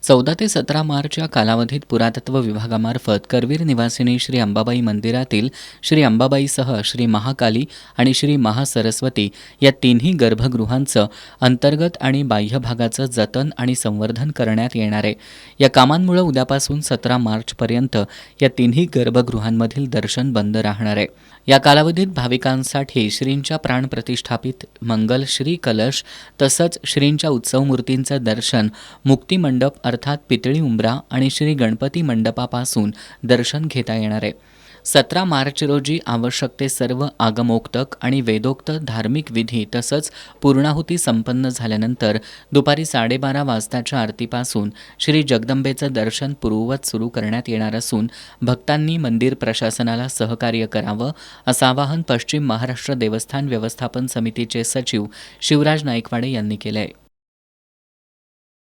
14 ते 17 मार्च या कालावधीत पुरातत्व विभागामार्फत करवीर निवासिनी श्री अंबाबाई मंदिरातील श्री अंबाबाईसह श्री महाकाली आणि श्री महासरस्वती या तिन्ही गर्भगृहांचं अंतर्गत आणि बाह्य भागाचं जतन आणि संवर्धन करण्यात येणार आहे. या कामांमुळे उद्यापासून 17 मार्चपर्यंत या तिन्ही गर्भगृहांमधील दर्शन बंद राहणार आहे. या कालावधीत भाविकांसाठी श्रींच्या प्राणप्रतिष्ठापित मंगल श्री कलश तसंच श्रींच्या उत्सव मूर्तींचं दर्शन मुक्तिमंडप अर्थात पितळी उंबरा आणि श्री गणपती मंडपापासून दर्शन घेता येणार आहे. 17 मार्च रोजी आवश्यक ते सर्व आगमोक्तक आणि वेदोक्त धार्मिक विधी तसंच पूर्णाहुती संपन्न झाल्यानंतर दुपारी 12:30 वाजताच्या आरतीपासून श्री जगदंबेचं दर्शन पूर्ववत सुरू करण्यात येणार असून भक्तांनी मंदिर प्रशासनाला सहकार्य करावं असं आवाहन पश्चिम महाराष्ट्र देवस्थान व्यवस्थापन समितीचे सचिव शिवराज नाईकवाडे यांनी केलं आहे.